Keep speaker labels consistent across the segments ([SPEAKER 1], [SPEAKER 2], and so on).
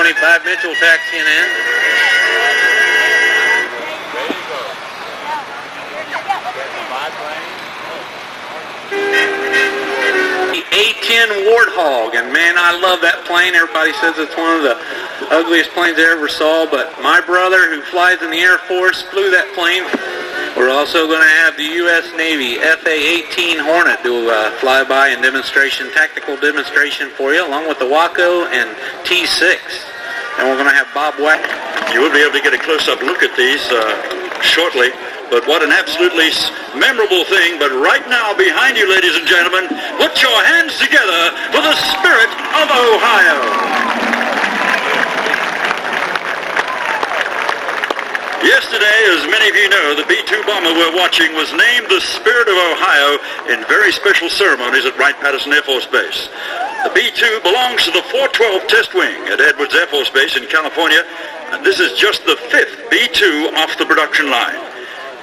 [SPEAKER 1] 25 Mitchell taxiing in. The A-10 Warthog, and man, I love that plane. Everybody says it's one of the ugliest planes I ever saw, but my brother, who flies in the Air Force, flew that plane. We're also going to have the U.S. Navy FA-18 Hornet do a flyby and demonstration, tactical demonstration for you, along with the Waco and T-6. And we're going to have Bob Wack.
[SPEAKER 2] You will be able to get a close-up look at these shortly. But what an absolutely memorable thing. But right now, behind you, ladies and gentlemen, put your hands together for the Spirit of Ohio. Yesterday, as many of you know, the B-2 bomber we're watching was named the Spirit of Ohio in very special ceremonies at Wright-Patterson Air Force Base. The B-2 belongs to the 412 Test Wing at Edwards Air Force Base in California, and this is just the 5th B-2 off the production line.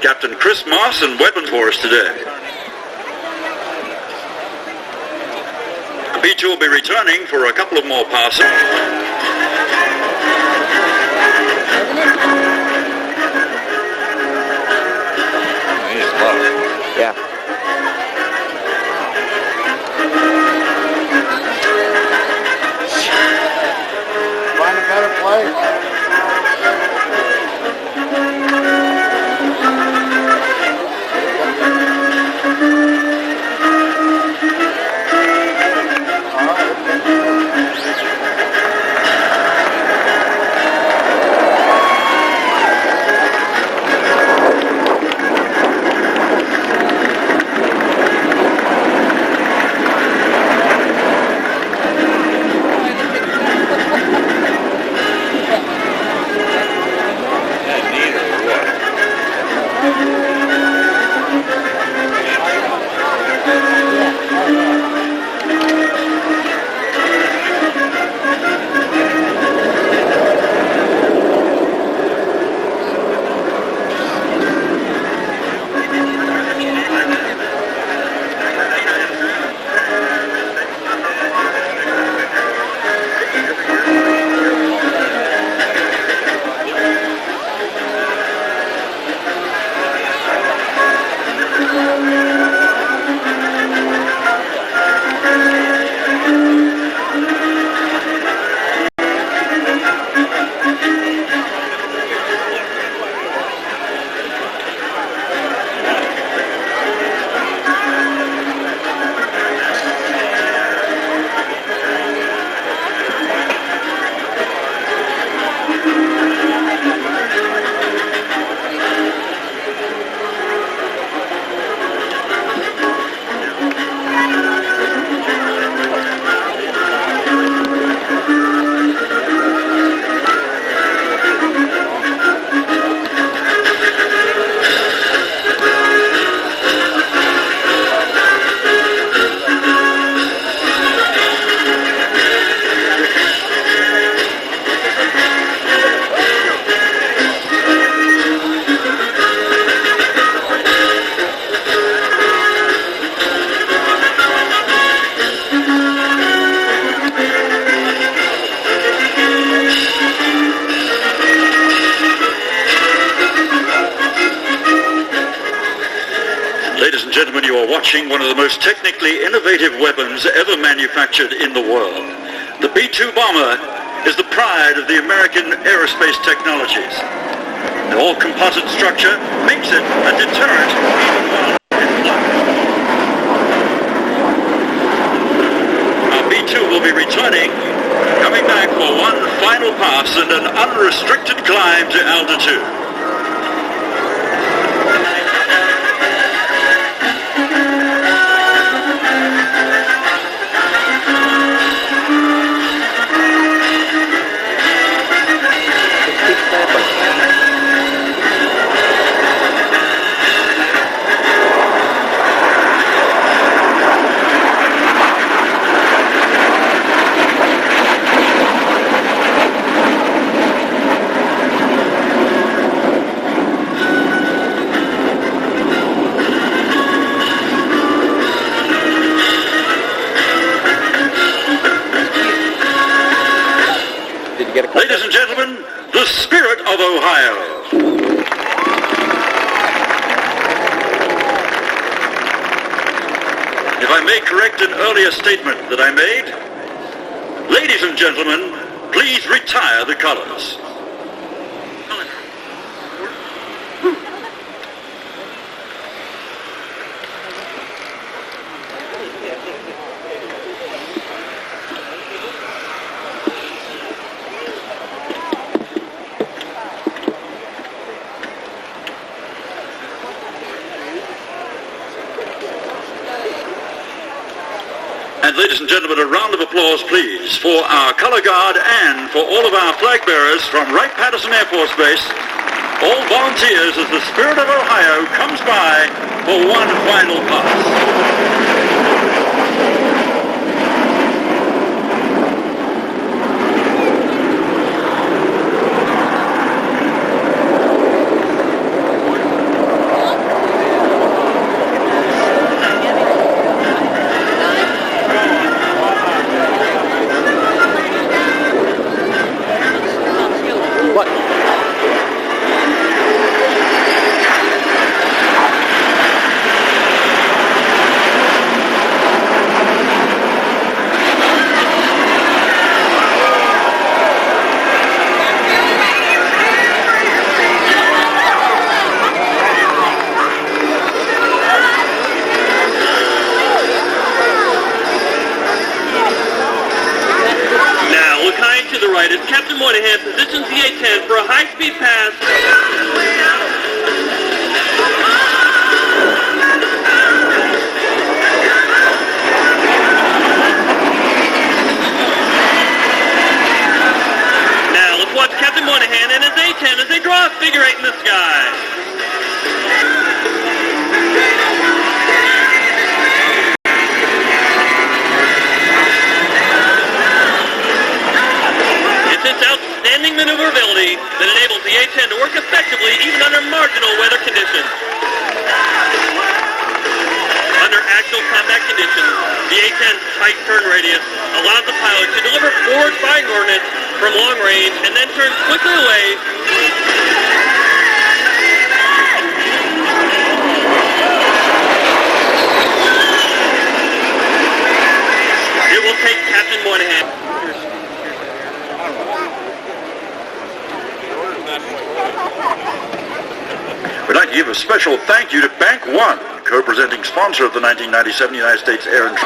[SPEAKER 2] Captain Chris Moss and weapons for us today. The B-2 will be returning for a couple of more passes.
[SPEAKER 3] Yeah.
[SPEAKER 4] Find a better place.
[SPEAKER 2] Watching one of the most technically innovative weapons ever manufactured in the world. The B-2 bomber is the pride of the American aerospace technologies. The all-composite structure makes it a deterrent even while in flight. Our B-2 will be returning, coming back for one final pass and an unrestricted climb to altitude. may correct an earlier statement that I made. Ladies and gentlemen, please retire the colors. And ladies and gentlemen, a round of applause, please, for our color guard and for all of our flag bearers from Wright-Patterson Air Force Base, all volunteers as the Spirit of Ohio comes by for one final pass.
[SPEAKER 3] Positions the A-10 for a high-speed pass. Now let's watch Captain Moynihan and his A-10 as they draw a figure 8 in the sky. Outstanding maneuverability that enables the A-10 to work effectively even under marginal weather conditions. Under actual combat conditions, the A-10's tight turn radius allows the pilot to deliver forward firing ordnance from long range and then turn quickly away. It will take Captain Moynihan.
[SPEAKER 2] We'd like to give a special thank you to Bank One, co-presenting sponsor of the 1997 United States Air and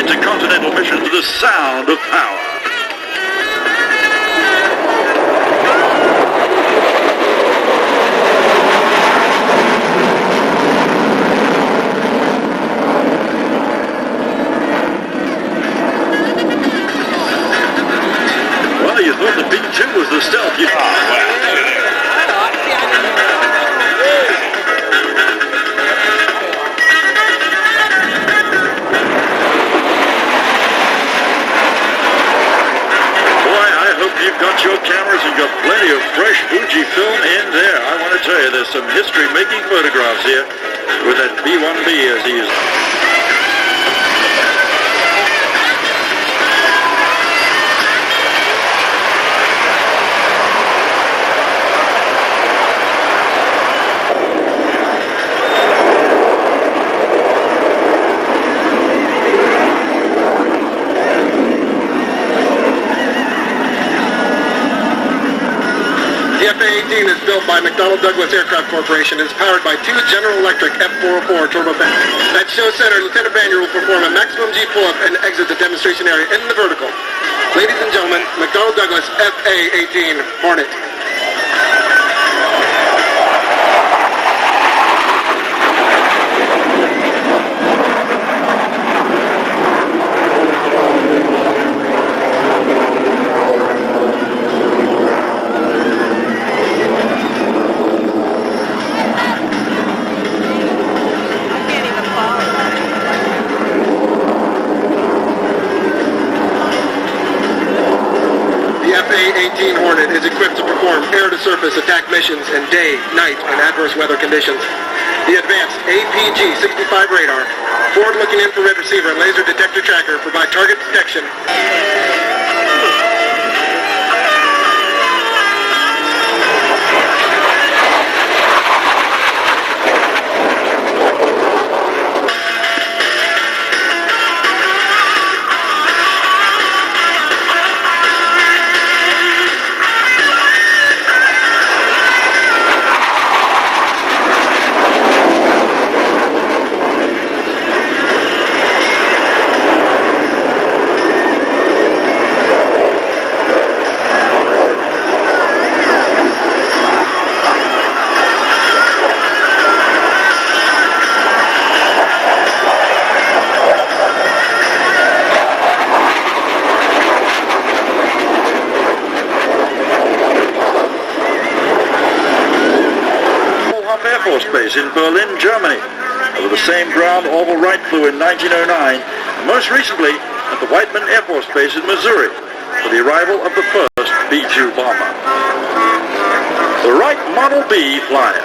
[SPEAKER 2] intercontinental mission to the sound of power. Well, you thought the B-2 was the stealth. You've got your cameras and got plenty of fresh Fuji film in there. I want to tell you, there's some history-making photographs here with that B-1B as he is.
[SPEAKER 5] The FA-18 is built by McDonnell Douglas Aircraft Corporation and is powered by two General Electric F404 turbofans. At show center, Lieutenant Vanier will perform a maximum G pull-up and exit the demonstration area in the vertical. Ladies and gentlemen, McDonnell Douglas FA-18 Hornet. surface attack missions and day, night, and adverse weather conditions. The advanced APG-65 radar, forward-looking infrared receiver, and laser detector tracker provide target detection.
[SPEAKER 2] Air Force Base in Berlin, Germany. Over the same ground Orville Wright flew in 1909, and most recently at the Whiteman Air Force Base in Missouri for the arrival of the first B-2 bomber. The Wright Model B flyer.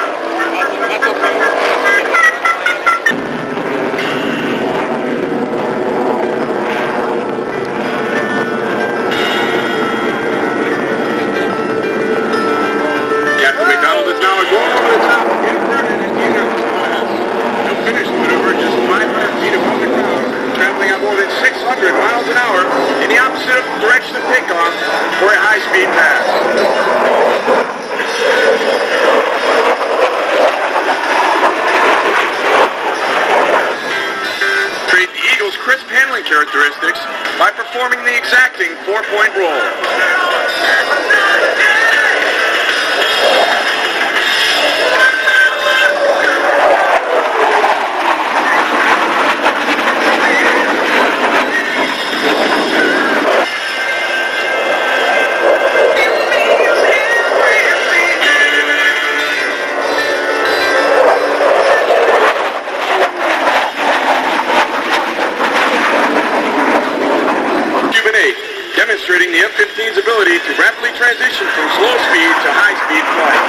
[SPEAKER 5] Captain McDonald is now aboard.
[SPEAKER 4] Finish maneuver just 500 feet above the ground, traveling at more than 600 miles an hour in the opposite direction of takeoff for a high-speed pass. Treat the Eagle's crisp handling characteristics by performing the exacting 4-point roll. Demonstrating the F-15's ability to rapidly transition from slow speed to high-speed flight.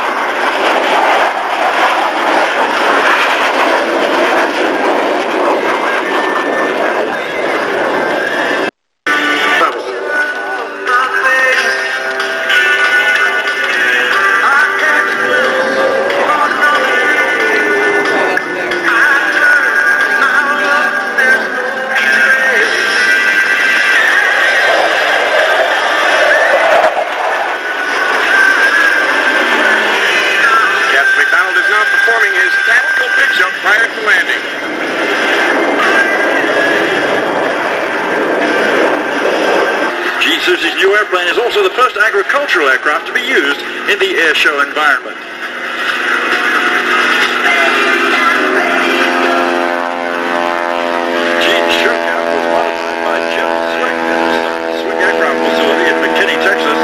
[SPEAKER 4] Performing his tactical pitch-up prior to landing.
[SPEAKER 2] G-30's new airplane is also the first agricultural aircraft to be used in the air show environment. Gene's showcap was modified by Jim Swing at the Swing Aircraft Facility in McKinney, Texas.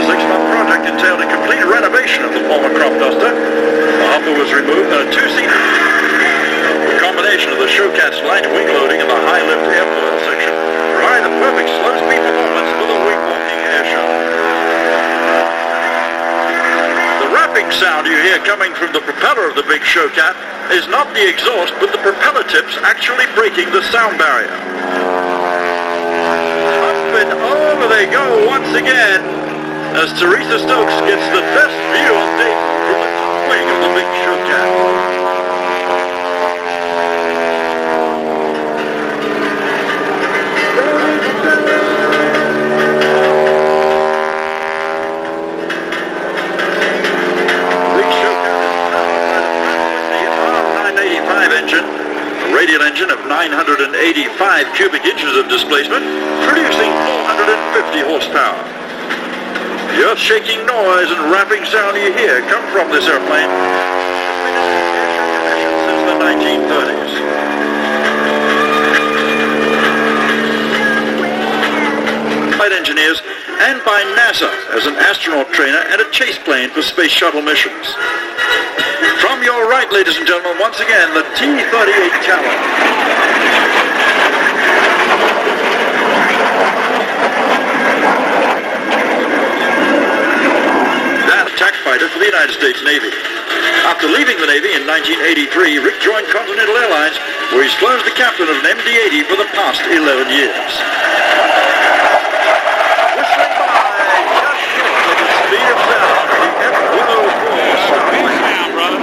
[SPEAKER 2] The 6-month project entailed a complete renovation of the former crop duster. The hopper was removed and a two-seater. The combination of the Showcat's light wing loading and the high-lift airfoil section provided the perfect slow-speed performance for the wing-walking air show. The rapping sound you hear coming from the propeller of the big Showcat is not the exhaust, but the propeller tips actually breaking the sound barrier. Up and over they go once again as Teresa Stokes gets the best view of Dayton from the top wing of the big Showcat. Big Showcat is powered by the R985 engine, a radial engine of 985 cubic inches of displacement, producing 450 horsepower. The earth-shaking noise and rapping sound you hear come from this airplane since the 1930s. Flight engineers and by NASA as an astronaut trainer and a chase plane for space shuttle missions. From your right, ladies and gentlemen, once again, the T-38 Talon. attack fighter for the United States Navy. After leaving the Navy in 1983, Rick joined Continental Airlines, where he's flown as the captain of an MD-80 for the past 11 years. Whistling by just short of the speed of sound, the F-104 Starfighter.
[SPEAKER 4] brother.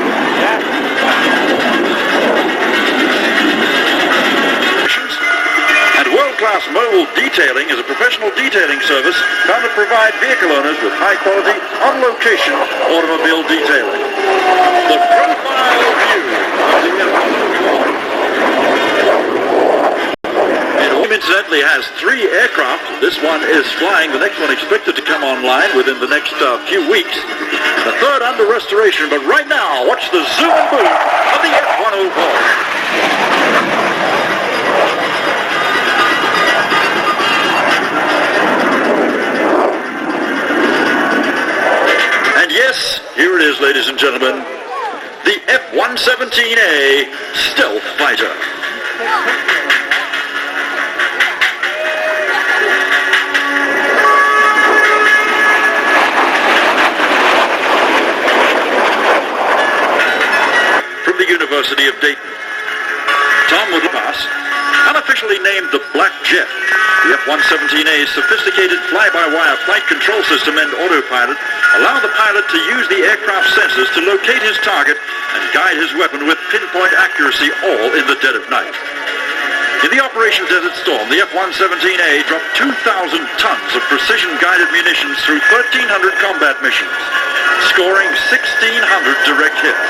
[SPEAKER 2] And world-class mobile detailing is a professional detailing service found to provide vehicle owners with high-quality, on-location automobile detailing. The profile view of the F-104. It incidentally has 3 aircraft. This one is flying. The next one expected to come online within the next few weeks. The third under restoration. But right now, watch the zoom and boom of the F-104. Yes, here it is, ladies and gentlemen, the F-117A Stealth Fighter. From the University of Dayton, Tom Woodpass, unofficially named the Black Jet. The F-117A's sophisticated fly-by-wire flight control system and autopilot allow the pilot to use the aircraft's sensors to locate his target and guide his weapon with pinpoint accuracy, all in the dead of night. In the Operation Desert Storm, the F-117A dropped 2,000 tons of precision-guided munitions through 1,300 combat missions, scoring 1,600 direct hits.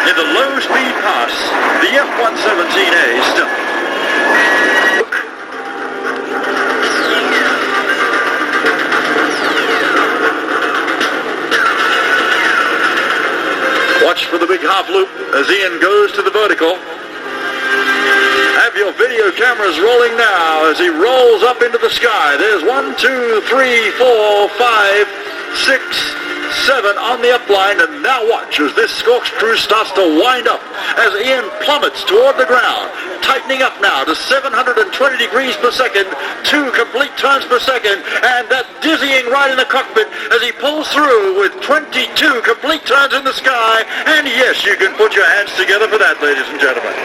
[SPEAKER 2] In the low-speed pass, the F-117A Stealth. Watch for the big half loop as Ian goes to the vertical. Have your video cameras rolling now as he rolls up into the sky. There's 1, 2, 3, 4, 5, 6, 7 on the upline, and now watch as this corkscrew starts to wind up as Ian plummets toward the ground, tightening up now to 720 degrees per second, 2 complete turns per second, and that dizzying ride in the cockpit as he pulls through with 22 complete turns in the sky. And yes, you can put your hands together for that, ladies and gentlemen.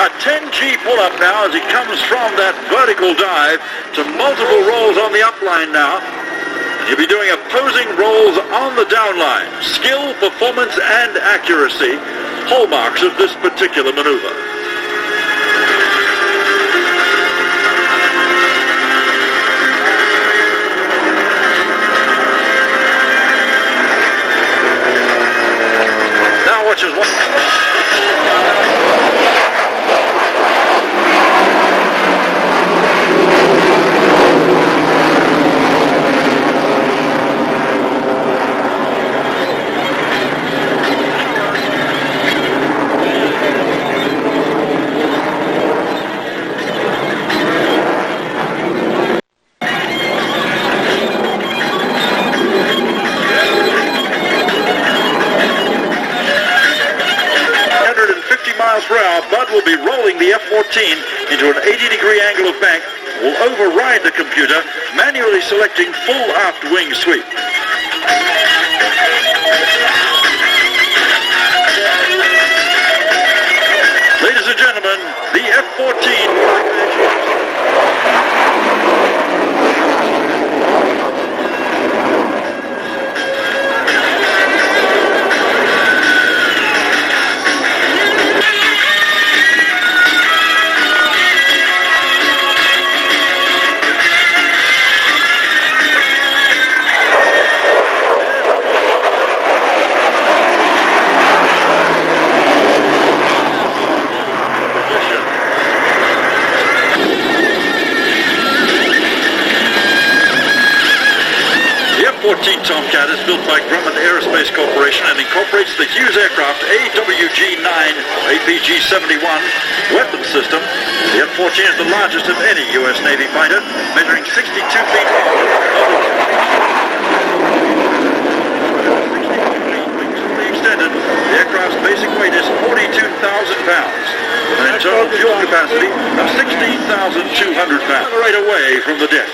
[SPEAKER 2] A 10G pull-up now as he comes from that vertical dive to multiple rolls on the upline now. He'll be doing opposing rolls on the downline. Skill, performance, and accuracy, hallmarks of this particular maneuver. Now watch as one. Bud will be rolling the F-14 into an 80-degree angle of bank, will override the computer, manually selecting full aft wing sweep. Ladies and gentlemen, the F-14... Tomcat is built by Grumman Aerospace Corporation and incorporates the Hughes Aircraft AWG-9 APG-71 weapon system. The F-14 is the largest of any U.S. Navy fighter, measuring 62 feet extended. The aircraft's basic weight is 42,000 pounds, with an internal fuel capacity of 16,200 pounds. Right away from the deck.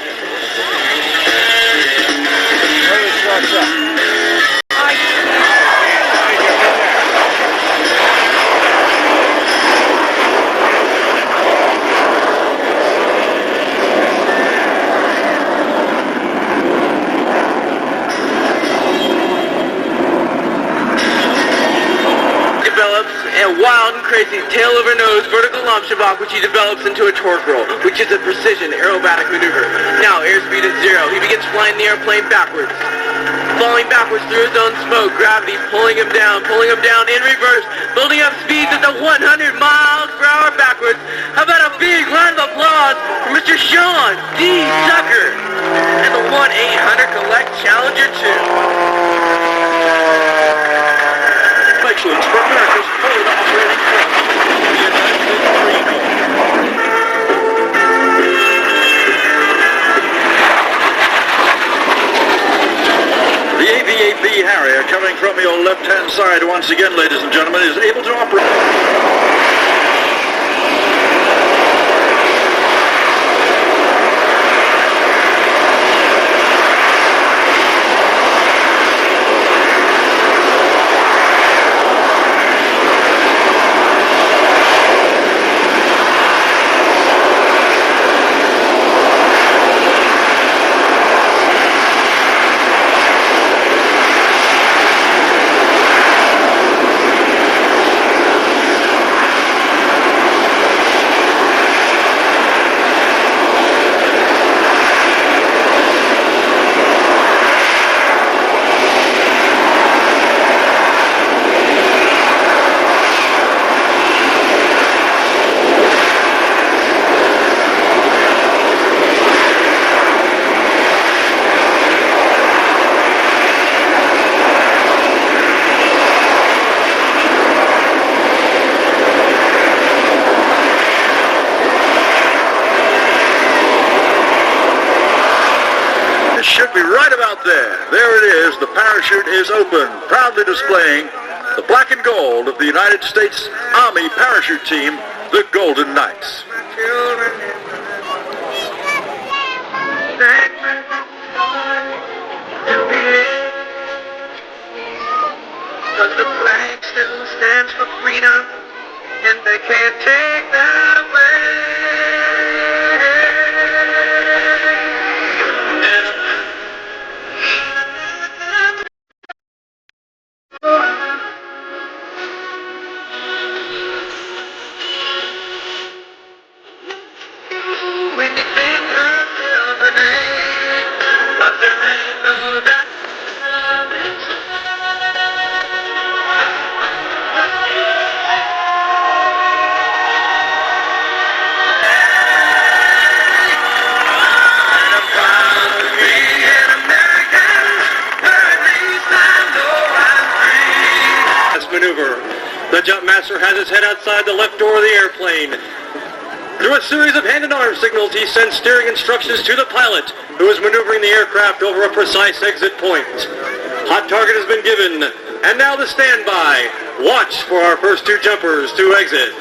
[SPEAKER 6] creates a tail-over-nose vertical Lomshabach, which he develops into a torque roll, which is a precision aerobatic maneuver. Now, airspeed is 0. He begins flying the airplane backwards. Falling backwards through his own smoke, gravity pulling him down in reverse, building up speeds at the 100 miles per hour backwards. How about a big round of applause for Mr. Sean D. Tucker and the 1-800-COLLECT Challenger 2.
[SPEAKER 2] Excellence for America's forward operating thrust. The United States Marine Corps. The AV-8B Harrier, coming from your left-hand side once again, ladies and gentlemen, is able to operate. Should be right about there. There it is. The parachute is open, proudly displaying the black and gold of the United States Army parachute team, the Golden Knights.
[SPEAKER 7] Cause the flag still stands for freedom, and they can't take that away.
[SPEAKER 3] Maneuver. The jump master has his head outside the left door of the airplane. Through a series of hand and arm signals, he sends steering instructions to the pilot, who is maneuvering the aircraft over a precise exit point. Hot target has been given, and now the standby. Watch for our first two jumpers to exit.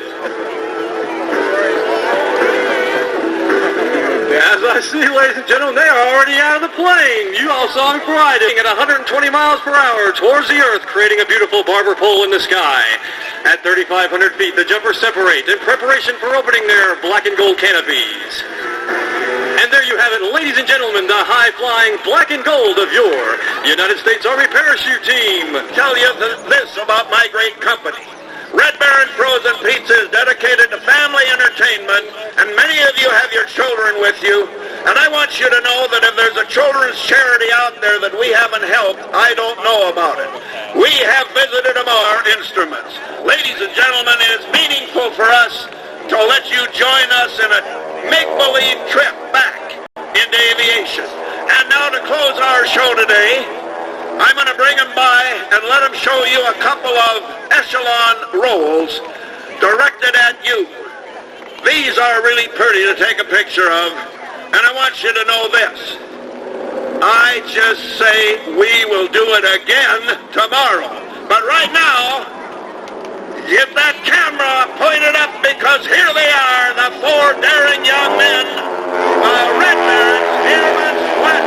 [SPEAKER 3] As I see, ladies and gentlemen, they are already out of the plane. You all saw them gliding at 120 miles per hour towards the earth, creating a beautiful barber pole in the sky. At 3,500 feet, the jumpers separate in preparation for opening their black and gold canopies. And there you have it, ladies and gentlemen, the high-flying black and gold of your United States Army Parachute Team.
[SPEAKER 2] Tell you this about my great company. Red Baron Frozen Pizza is dedicated to family entertainment, and many of you have your children with you. And I want you to know that if there's a children's charity out there that we haven't helped, I don't know about it. We have visited them our instruments. Ladies and gentlemen, it is meaningful for us to let you join us in a make-believe trip back into aviation. And now to close our show today, I'm going to bring them by and let them show you a couple of echelon rolls directed at you. These are really pretty to take a picture of, and I want you to know this. I just say we will do it again tomorrow. But right now, get that camera pointed up, because here they are, the four daring young men, Red Barons, Airman Sweat.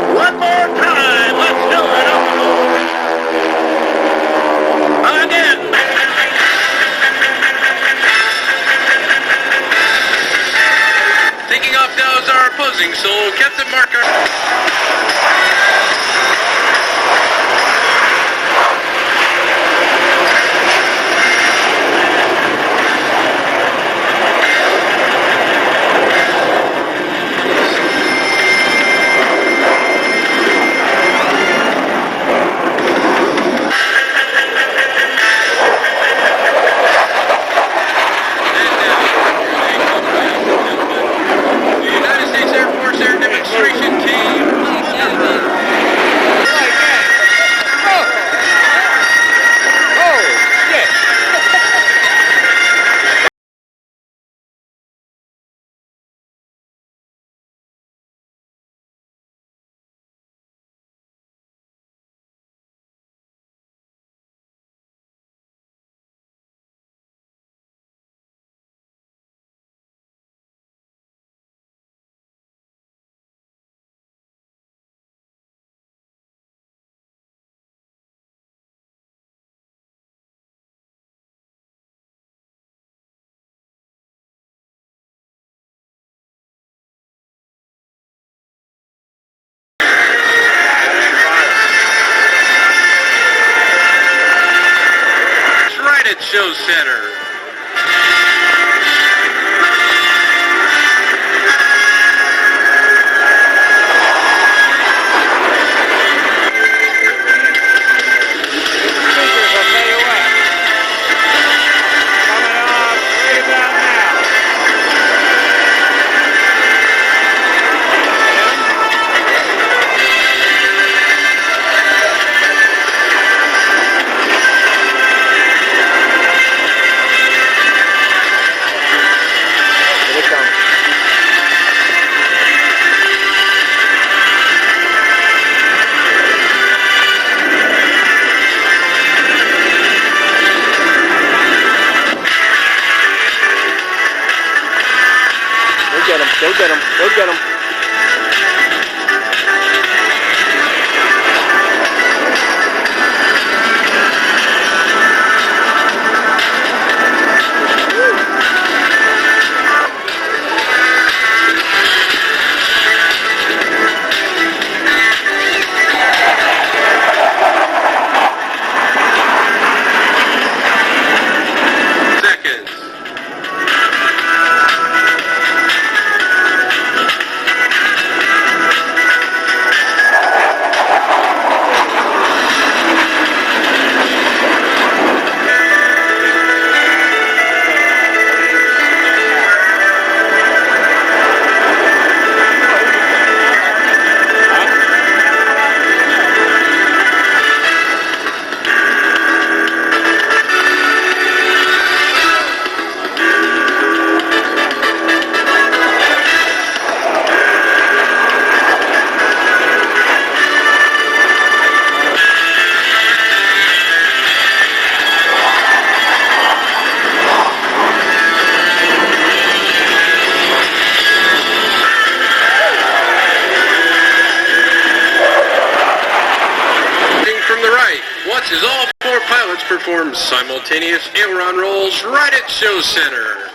[SPEAKER 2] One more time, let's do it. Again.
[SPEAKER 3] Taking off now is our opposing soul, Captain Marker. show center.
[SPEAKER 8] Go get him. Go get him. Watch as all four pilots perform simultaneous aileron rolls right at show center.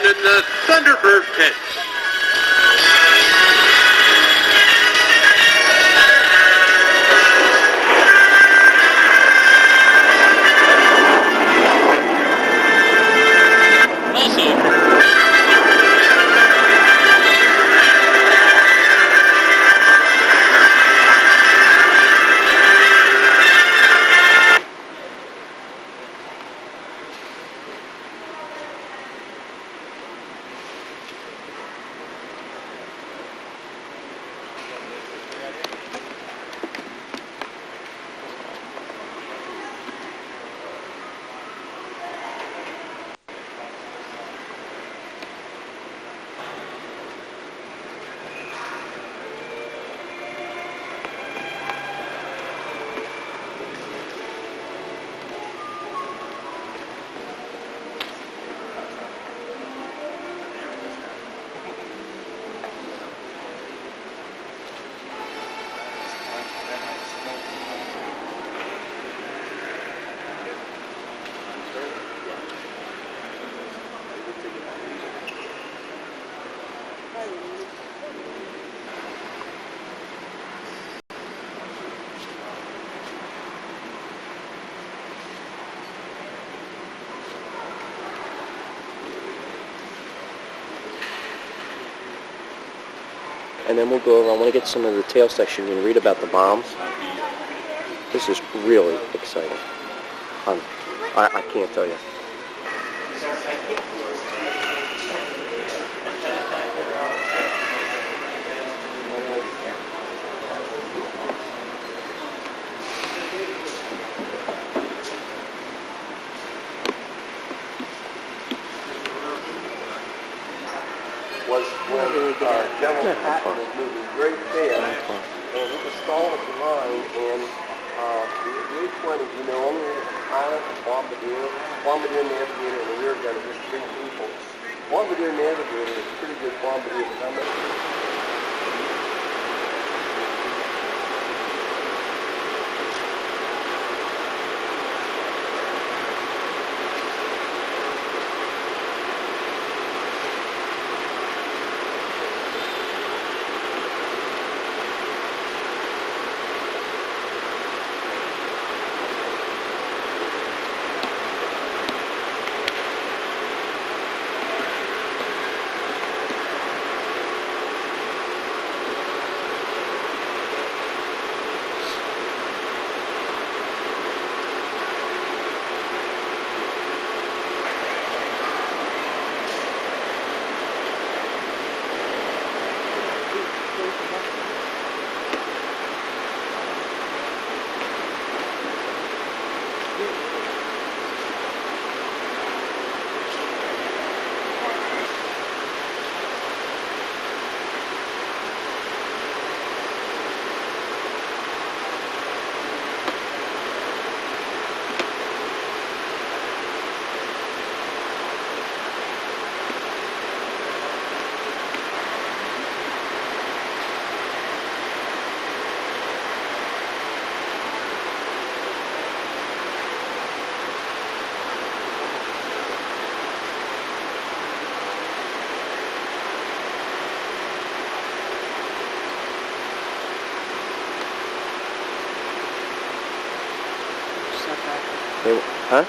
[SPEAKER 8] open in the Thunderbird pits.
[SPEAKER 9] And then we'll go over. I want to get some of the tail section and read about the bombs. This is really exciting. I can't tell you.
[SPEAKER 10] Was when General Patton was moving very fast, and it was stalled at the line, and the A-20, you know, only had a pilot, a bombardier navigator, and a rear gunner, just 3 people. Bombardier navigator is a pretty good bombardier, but how much?
[SPEAKER 9] Huh?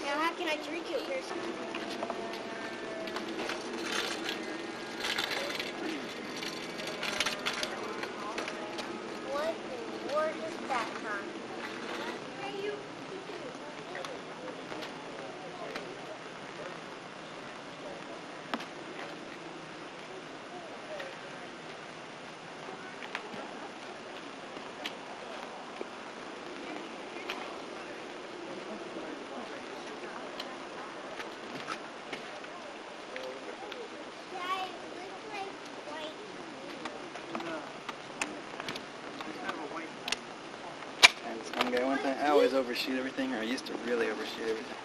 [SPEAKER 11] Now how can I drink it? There's
[SPEAKER 12] one guy one time. I always overshoot everything, or I used to really overshoot everything.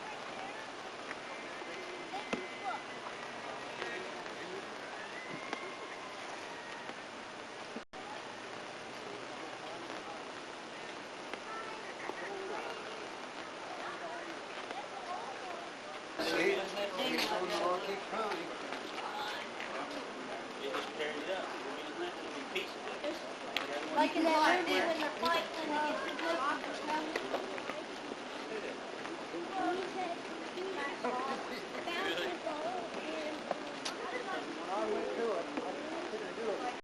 [SPEAKER 11] Like in that movie when they're fighting